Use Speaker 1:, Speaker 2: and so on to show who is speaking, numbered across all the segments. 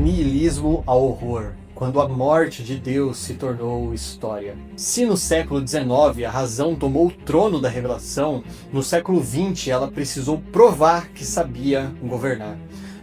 Speaker 1: niilismo ao horror, quando a morte de Deus se tornou história. Se no século XIX a razão tomou o trono da revelação, no século XX ela precisou provar que sabia governar.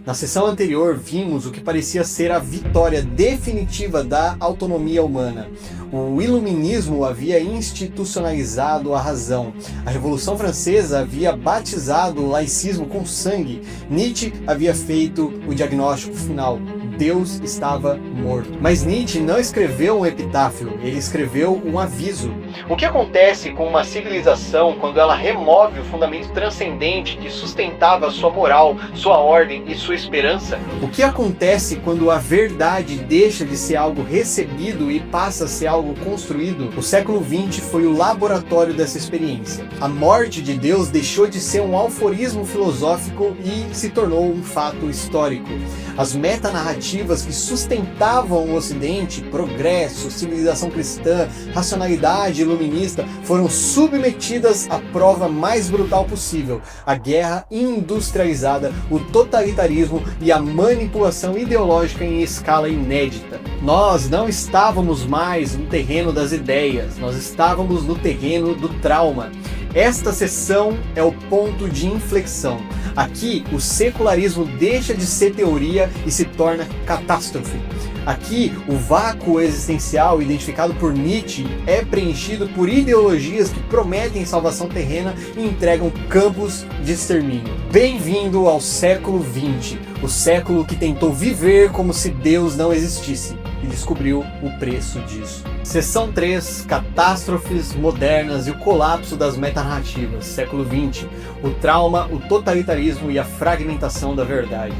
Speaker 1: Na sessão anterior vimos o que parecia ser a vitória definitiva da autonomia humana. O iluminismo havia institucionalizado a razão. A Revolução Francesa havia batizado o laicismo com sangue. Nietzsche havia feito o diagnóstico final. Deus estava morto. Mas Nietzsche não escreveu um epitáfio, ele escreveu um aviso. O que acontece com uma civilização quando ela remove o fundamento transcendente que sustentava sua moral, sua ordem e sua esperança? O que acontece quando a verdade deixa de ser algo recebido e passa a ser algo construído? O século XX foi o laboratório dessa experiência. A morte de Deus deixou de ser um aforismo filosófico e se tornou um fato histórico. As metanarrativas que sustentavam o Ocidente, progresso, civilização cristã, racionalidade iluminista, foram submetidas à prova mais brutal possível: a guerra industrializada, o totalitarismo e a manipulação ideológica em escala inédita. Nós não estávamos mais no terreno das ideias, nós estávamos no terreno do trauma. Esta sessão é o ponto de inflexão. Aqui, o secularismo deixa de ser teoria e se torna catástrofe. Aqui, o vácuo existencial identificado por Nietzsche é preenchido por ideologias que prometem salvação terrena e entregam campos de extermínio. Bem-vindo ao século XX, o século que tentou viver como se Deus não existisse e descobriu o preço disso. Seção 3, Catástrofes modernas e o colapso das metanarrativas, século XX, o trauma, o totalitarismo e a fragmentação da verdade.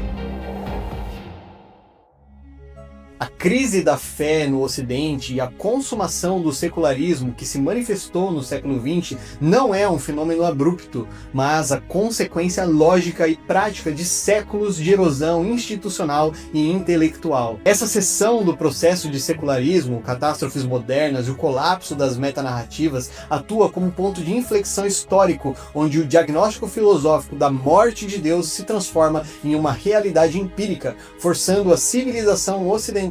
Speaker 1: A crise da fé no Ocidente e a consumação do secularismo que se manifestou no século XX não é um fenômeno abrupto, mas a consequência lógica e prática de séculos de erosão institucional e intelectual. Essa seção do processo de secularismo, catástrofes modernas e o colapso das metanarrativas atua como ponto de inflexão histórico, onde o diagnóstico filosófico da morte de Deus se transforma em uma realidade empírica, forçando a civilização ocidental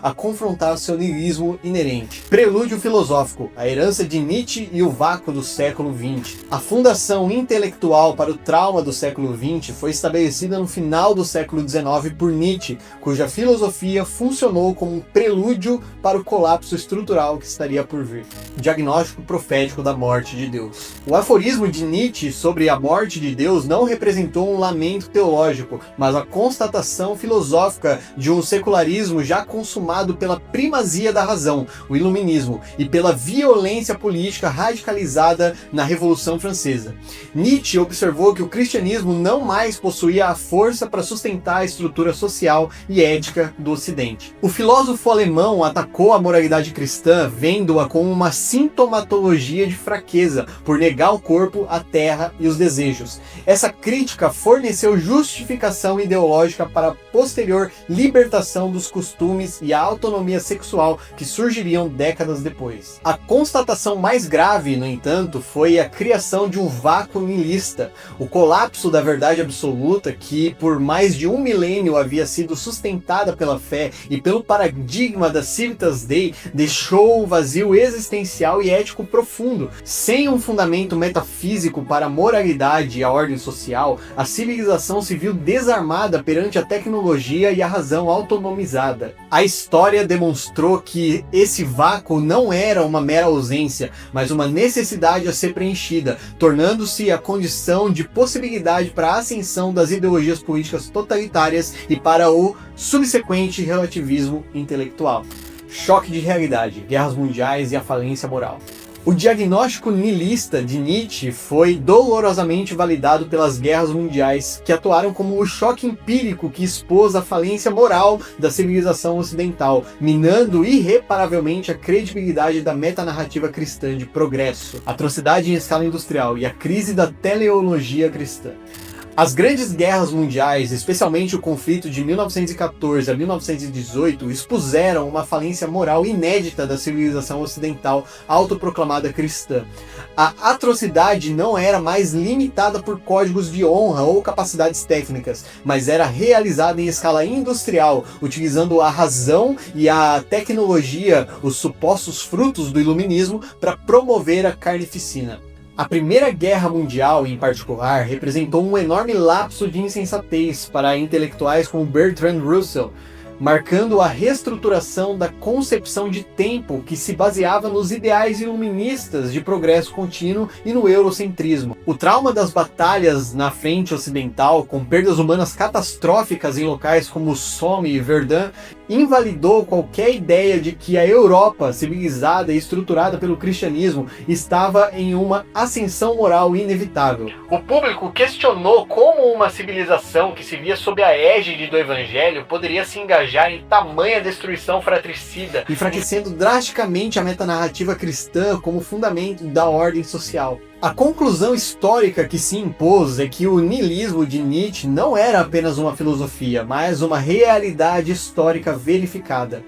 Speaker 1: a confrontar seu niilismo inerente. Prelúdio filosófico, a herança de Nietzsche e o vácuo do século XX. A fundação intelectual para o trauma do século XX foi estabelecida no final do século XIX por Nietzsche, cuja filosofia funcionou como um prelúdio para o colapso estrutural que estaria por vir. Diagnóstico profético da morte de Deus. O aforismo de Nietzsche sobre a morte de Deus não representou um lamento teológico, mas a constatação filosófica de um secularismo já consumado pela primazia da razão, o iluminismo, e pela violência política radicalizada na Revolução Francesa. Nietzsche observou que o cristianismo não mais possuía a força para sustentar a estrutura social e ética do Ocidente. O filósofo alemão atacou a moralidade cristã, vendo-a como uma sintomatologia de fraqueza, por negar o corpo, a terra e os desejos. Essa crítica forneceu justificação ideológica para a posterior libertação dos costumes e a autonomia sexual que surgiriam décadas depois. A constatação mais grave, no entanto, foi a criação de um vácuo niilista, o colapso da verdade absoluta que, por mais de um milênio, havia sido sustentada pela fé e pelo paradigma da Civitas Dei, deixou um vazio existencial e ético profundo. Sem um fundamento metafísico para a moralidade e a ordem social, a civilização se viu desarmada perante a tecnologia e a razão autonomizada. A história demonstrou que esse vácuo não era uma mera ausência, mas uma necessidade a ser preenchida, tornando-se a condição de possibilidade para a ascensão das ideologias políticas totalitárias e para o subsequente relativismo intelectual. Choque de realidade, guerras mundiais e a falência moral. O diagnóstico niilista de Nietzsche foi dolorosamente validado pelas guerras mundiais, que atuaram como o choque empírico que expôs a falência moral da civilização ocidental, minando irreparavelmente a credibilidade da metanarrativa cristã de progresso, atrocidade em escala industrial e a crise da teleologia cristã. As grandes guerras mundiais, especialmente o conflito de 1914 a 1918, expuseram uma falência moral inédita da civilização ocidental autoproclamada cristã. A atrocidade não era mais limitada por códigos de honra ou capacidades técnicas, mas era realizada em escala industrial, utilizando a razão e a tecnologia, os supostos frutos do iluminismo, para promover a carnificina. A Primeira Guerra Mundial, em particular, representou um enorme lapso de insensatez para intelectuais como Bertrand Russell, marcando a reestruturação da concepção de tempo que se baseava nos ideais iluministas de progresso contínuo e no eurocentrismo. O trauma das batalhas na frente ocidental, com perdas humanas catastróficas em locais como Somme e Verdun, invalidou qualquer ideia de que a Europa, civilizada e estruturada pelo cristianismo, estava em uma ascensão moral inevitável. O público questionou como uma civilização que se via sob a égide do evangelho poderia se engajar em tamanha destruição fratricida, enfraquecendo drasticamente a metanarrativa cristã como fundamento da ordem social. A conclusão histórica que se impôs é que o niilismo de Nietzsche não era apenas uma filosofia, mas uma realidade histórica verificada.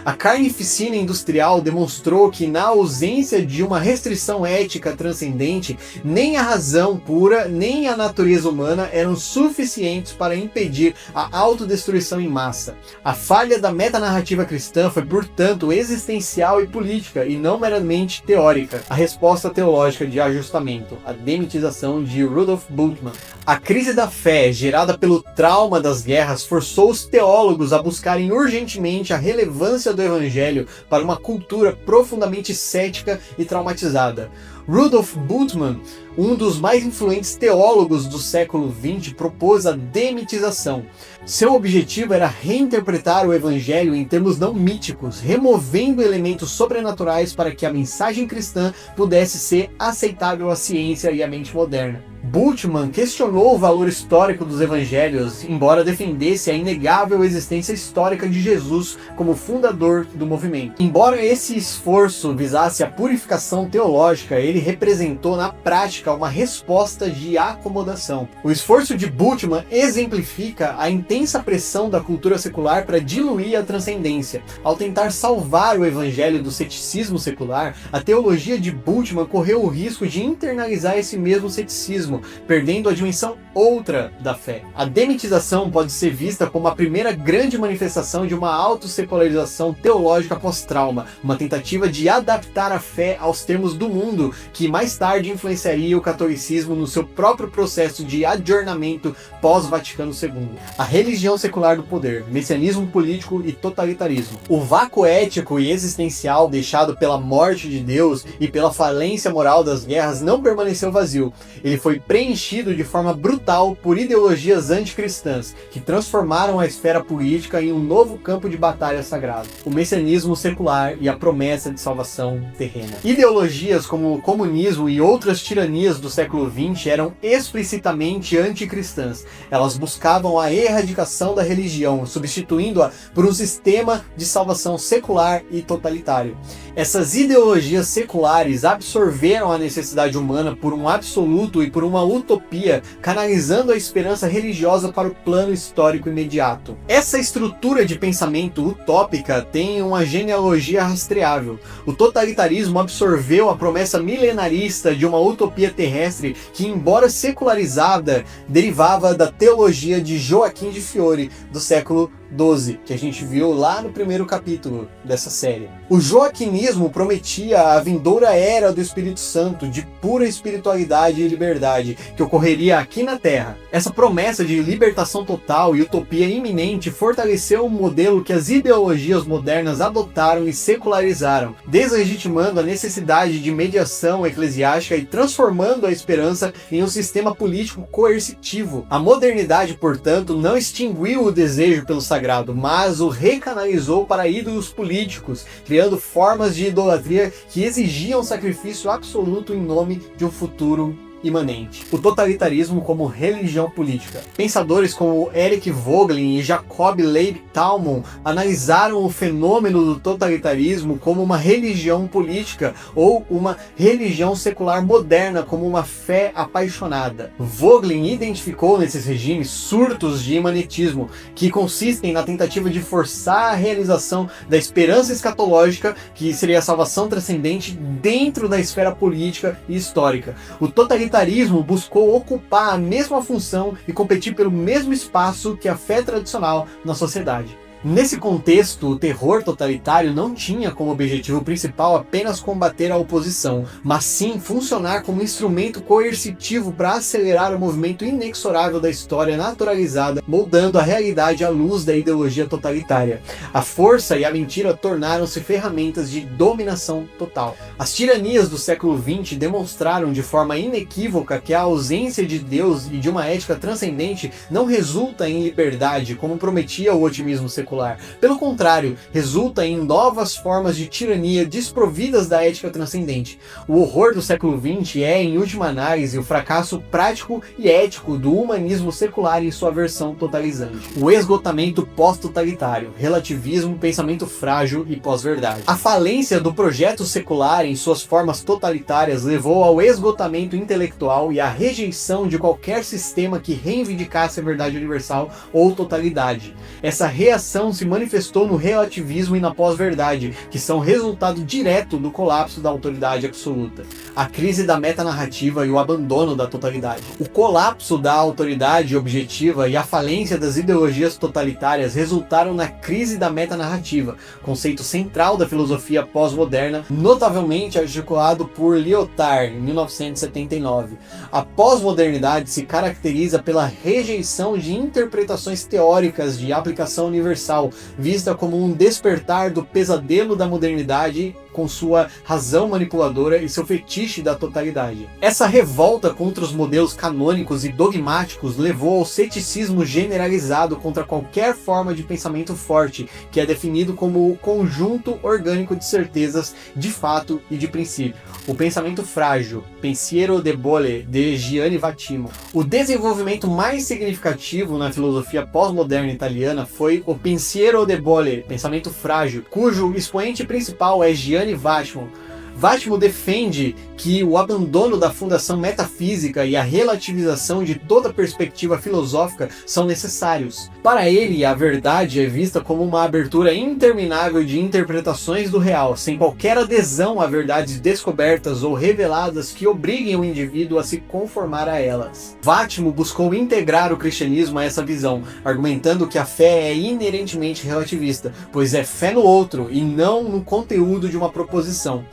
Speaker 1: A carnificina industrial demonstrou que, na ausência de uma restrição ética transcendente, nem a razão pura, nem a natureza humana eram suficientes para impedir a autodestruição em massa. A falha da metanarrativa cristã foi, portanto, existencial e política, e não meramente teórica. A resposta teológica de ajustamento, a demitização de Rudolf Bultmann. A crise da fé, gerada pelo trauma das guerras, forçou os teólogos a buscarem urgentemente a relevância do evangelho para uma cultura profundamente cética e traumatizada. Rudolf Bultmann, um dos mais influentes teólogos do século XX, propôs a demitização. Seu objetivo era reinterpretar o evangelho em termos não míticos, removendo elementos sobrenaturais para que a mensagem cristã pudesse ser aceitável à ciência e à mente moderna. Bultmann questionou o valor histórico dos evangelhos, embora defendesse a inegável existência histórica de Jesus como fundador do movimento. Embora esse esforço visasse a purificação teológica, ele representou na prática uma resposta de acomodação. O esforço de Bultmann exemplifica a intensa pressão da cultura secular para diluir a transcendência. Ao tentar salvar o evangelho do ceticismo secular, a teologia de Bultmann correu o risco de internalizar esse mesmo ceticismo, perdendo a dimensão outra da fé. A demitização pode ser vista como a primeira grande manifestação de uma autossecularização teológica pós-trauma, uma tentativa de adaptar a fé aos termos do mundo, que mais tarde influenciaria o catolicismo no seu próprio processo de adjornamento pós-Vaticano II. A religião secular do poder, messianismo político e totalitarismo. O vácuo ético e existencial deixado pela morte de Deus e pela falência moral das guerras não permaneceu vazio. Ele foi preenchido de forma brutal por ideologias anticristãs, que transformaram a esfera política em um novo campo de batalha sagrado. O messianismo secular e a promessa de salvação terrena. Ideologias como o comunismo e outras tiranias do século XX eram explicitamente anticristãs. Elas buscavam a erradicação da religião, substituindo-a por um sistema de salvação secular e totalitário. Essas ideologias seculares absorveram a necessidade humana por um absoluto e por uma utopia, canalizando a esperança religiosa para o plano histórico imediato. Essa estrutura de pensamento utópica tem uma genealogia rastreável. O totalitarismo absorveu a promessa milenarista de uma utopia terrestre que, embora secularizada, derivava da teologia de Joaquim de Fiore, do século XII, que a gente viu lá no primeiro capítulo dessa série. O joaquinismo prometia a vindoura era do Espírito Santo, de pura espiritualidade e liberdade, que ocorreria aqui na Terra. Essa promessa de libertação total e utopia iminente fortaleceu o modelo que as ideologias modernas adotaram e secularizaram, deslegitimando a necessidade de mediação eclesiástica e transformando a esperança em um sistema político coercitivo. A modernidade, portanto, não extinguiu o desejo pelo sagrado, mas o recanalizou para ídolos políticos, criando formas de idolatria que exigiam sacrifício absoluto em nome de um futuro imanente. O totalitarismo como religião política. Pensadores como Eric Voegelin e Jacob Leib Talmon analisaram o fenômeno do totalitarismo como uma religião política ou uma religião secular moderna, como uma fé apaixonada. Voegelin identificou nesses regimes surtos de imanetismo, que consistem na tentativa de forçar a realização da esperança escatológica, que seria a salvação transcendente, dentro da esfera política e histórica. O totalitarismo buscou ocupar a mesma função e competir pelo mesmo espaço que a fé tradicional na sociedade. Nesse contexto, o terror totalitário não tinha como objetivo principal apenas combater a oposição, mas sim funcionar como instrumento coercitivo para acelerar o movimento inexorável da história naturalizada, moldando a realidade à luz da ideologia totalitária. A força e a mentira tornaram-se ferramentas de dominação total. As tiranias do século XX demonstraram de forma inequívoca que a ausência de Deus e de uma ética transcendente não resulta em liberdade, como prometia o otimismo secular. Pelo contrário, resulta em novas formas de tirania desprovidas da ética transcendente. O horror do século XX é, em última análise, o fracasso prático e ético do humanismo secular em sua versão totalizante. O esgotamento pós-totalitário, relativismo, pensamento frágil e pós-verdade. A falência do projeto secular em suas formas totalitárias levou ao esgotamento intelectual e à rejeição de qualquer sistema que reivindicasse a verdade universal ou totalidade. Essa reação se manifestou no relativismo e na pós-verdade, que são resultado direto do colapso da autoridade absoluta. A crise da metanarrativa e o abandono da totalidade. O colapso da autoridade objetiva e a falência das ideologias totalitárias resultaram na crise da metanarrativa, conceito central da filosofia pós-moderna, notavelmente articulado por Lyotard, em 1979. A pós-modernidade se caracteriza pela rejeição de interpretações teóricas de aplicação universal, vista como um despertar do pesadelo da modernidade com sua razão manipuladora e seu fetiche da totalidade. Essa revolta contra os modelos canônicos e dogmáticos levou ao ceticismo generalizado contra qualquer forma de pensamento forte, que é definido como o conjunto orgânico de certezas, de fato e de princípio. O pensamento frágil, Pensiero debole, de Gianni Vattimo. O desenvolvimento mais significativo na filosofia pós-moderna italiana foi o Pensiero debole, pensamento frágil, cujo expoente principal é Gianni Vattimo. Vattimo defende que o abandono da fundação metafísica e a relativização de toda perspectiva filosófica são necessários. Para ele, a verdade é vista como uma abertura interminável de interpretações do real, sem qualquer adesão a verdades descobertas ou reveladas que obriguem o indivíduo a se conformar a elas. Vattimo buscou integrar o cristianismo a essa visão, argumentando que a fé é inerentemente relativista, pois é fé no outro e não no conteúdo de uma proposição.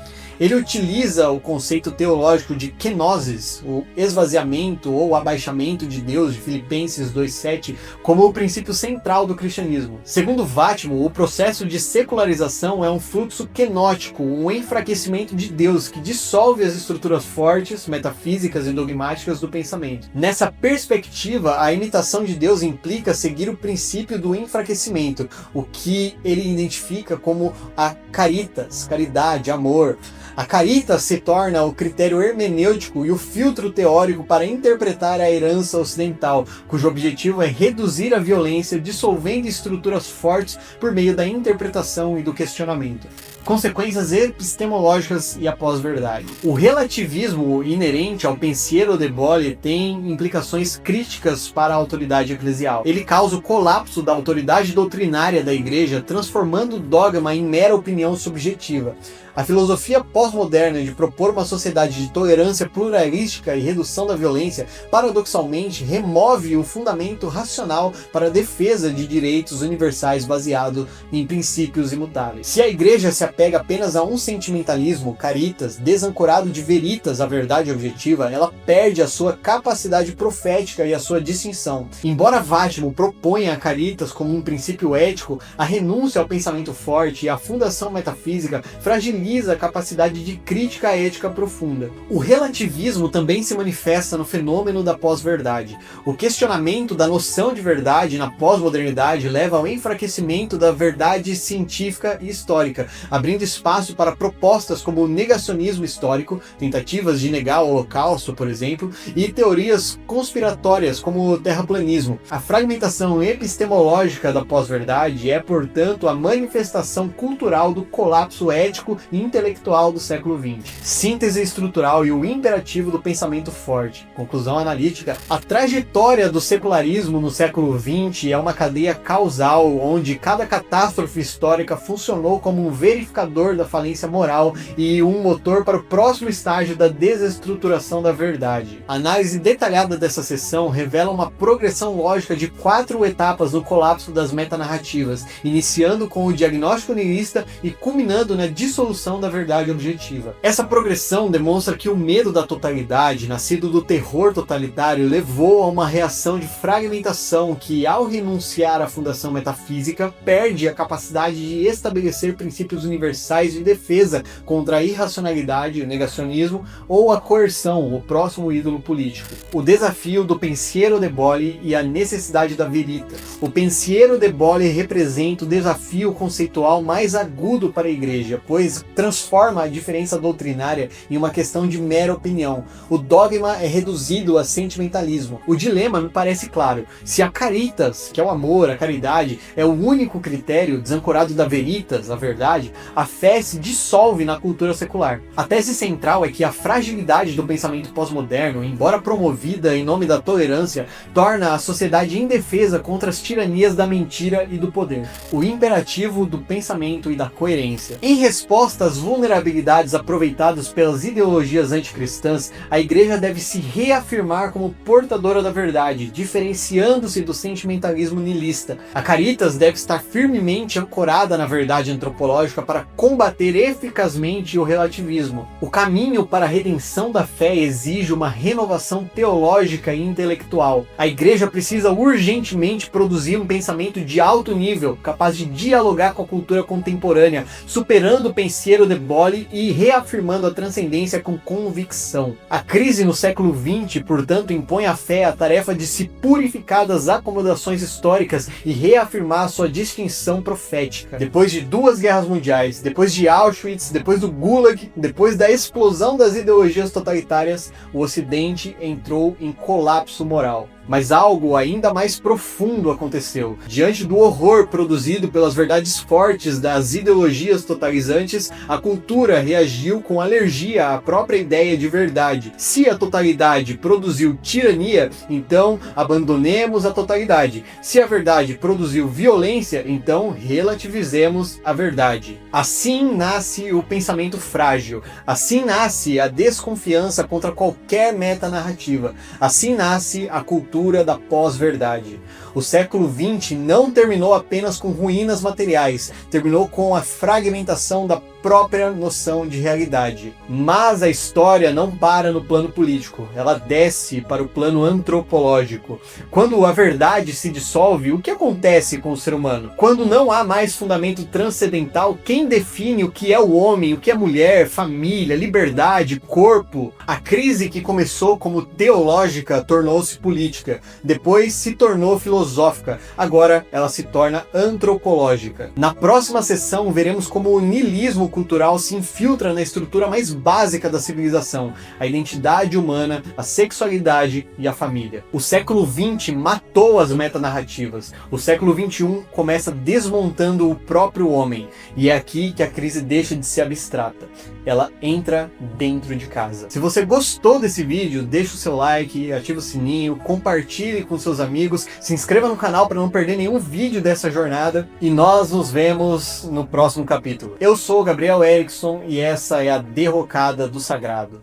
Speaker 1: Ele utiliza o conceito teológico de kenosis, o esvaziamento ou abaixamento de Deus, de Filipenses 2,7, como o princípio central do cristianismo. Segundo Vattimo, o processo de secularização é um fluxo kenótico, um enfraquecimento de Deus que dissolve as estruturas fortes, metafísicas e dogmáticas do pensamento. Nessa perspectiva, a imitação de Deus implica seguir o princípio do enfraquecimento, o que ele identifica como a caritas, caridade, amor. A caritas se torna o critério hermenêutico e o filtro teórico para interpretar a herança ocidental, cujo objetivo é reduzir a violência, dissolvendo estruturas fortes por meio da interpretação e do questionamento. Consequências epistemológicas e a pós-verdade. O relativismo inerente ao Pensiero debole tem implicações críticas para a autoridade eclesial. Ele causa o colapso da autoridade doutrinária da Igreja, transformando o dogma em mera opinião subjetiva. A filosofia pós-moderna de propor uma sociedade de tolerância pluralística e redução da violência, paradoxalmente, remove o fundamento racional para a defesa de direitos universais baseado em princípios imutáveis. Se a Igreja se apega apenas a um sentimentalismo, caritas, desancorado de veritas, a verdade objetiva, ela perde a sua capacidade profética e a sua distinção. Embora Vattimo proponha a caritas como um princípio ético, a renúncia ao pensamento forte e a fundação metafísica fragiliza a capacidade de crítica ética profunda. O relativismo também se manifesta no fenômeno da pós-verdade. O questionamento da noção de verdade na pós-modernidade leva ao enfraquecimento da verdade científica e histórica. A abrindo espaço para propostas como o negacionismo histórico, tentativas de negar o Holocausto, por exemplo, e teorias conspiratórias como o terraplanismo. A fragmentação epistemológica da pós-verdade é, portanto, a manifestação cultural do colapso ético e intelectual do século XX. Síntese estrutural e o imperativo do pensamento forte. Conclusão analítica: a trajetória do secularismo no século XX é uma cadeia causal, onde cada catástrofe histórica funcionou como um verificador da falência moral e um motor para o próximo estágio da desestruturação da verdade. A análise detalhada dessa seção revela uma progressão lógica de 4 etapas no colapso das metanarrativas, iniciando com o diagnóstico nihilista e culminando na dissolução da verdade objetiva. Essa progressão demonstra que o medo da totalidade, nascido do terror totalitário, levou a uma reação de fragmentação que, ao renunciar à fundação metafísica, perde a capacidade de estabelecer princípios universais de defesa contra a irracionalidade, o negacionismo ou a coerção, o próximo ídolo político. O desafio do pensiero debole e a necessidade da veritas. O pensiero debole representa o desafio conceitual mais agudo para a Igreja, pois transforma a diferença doutrinária em uma questão de mera opinião. O dogma é reduzido a sentimentalismo. O dilema me parece claro. Se a caritas, que é o amor, a caridade, é o único critério desancorado da veritas, a verdade, a fé se dissolve na cultura secular. A tese central é que a fragilidade do pensamento pós-moderno, embora promovida em nome da tolerância, torna a sociedade indefesa contra as tiranias da mentira e do poder. O imperativo do pensamento e da coerência. Em resposta às vulnerabilidades aproveitadas pelas ideologias anticristãs, a Igreja deve se reafirmar como portadora da verdade, diferenciando-se do sentimentalismo nihilista. A caritas deve estar firmemente ancorada na verdade antropológica para combater eficazmente o relativismo. O caminho para a redenção da fé exige uma renovação teológica e intelectual. A Igreja precisa urgentemente produzir um pensamento de alto nível, capaz de dialogar com a cultura contemporânea, superando o pensiero debole e reafirmando a transcendência com convicção. A crise no século XX, portanto, impõe à fé a tarefa de se purificar das acomodações históricas e reafirmar sua distinção profética. Depois de 2 guerras mundiais, depois de Auschwitz, depois do Gulag, depois da explosão das ideologias totalitárias, o Ocidente entrou em colapso moral. Mas algo ainda mais profundo aconteceu. Diante do horror produzido pelas verdades fortes das ideologias totalizantes, a cultura reagiu com alergia à própria ideia de verdade. Se a totalidade produziu tirania, então abandonemos a totalidade. Se a verdade produziu violência, então relativizemos a verdade. Assim nasce o pensamento frágil. Assim nasce a desconfiança contra qualquer metanarrativa. Assim nasce a cultura da pós-verdade. O século XX não terminou apenas com ruínas materiais, terminou com a fragmentação da própria noção de realidade. Mas a história não para no plano político, ela desce para o plano antropológico. Quando a verdade se dissolve, o que acontece com o ser humano? Quando não há mais fundamento transcendental, quem define o que é o homem, o que é mulher, família, liberdade, corpo? A crise que começou como teológica tornou-se política, depois se tornou filosófica, agora ela se torna antropológica. Na próxima sessão veremos como o niilismo cultural se infiltra na estrutura mais básica da civilização, a identidade humana, a sexualidade e a família. O século XX matou as metanarrativas. O século XXI começa desmontando o próprio homem. E é aqui que a crise deixa de ser abstrata. Ela entra dentro de casa. Se você gostou desse vídeo, deixa o seu like, ativa o sininho, compartilhe com seus amigos, se inscreva no canal para não perder nenhum vídeo dessa jornada e nós nos vemos no próximo capítulo. Eu sou o Gabriel Erickson e essa é a Derrocada do Sagrado.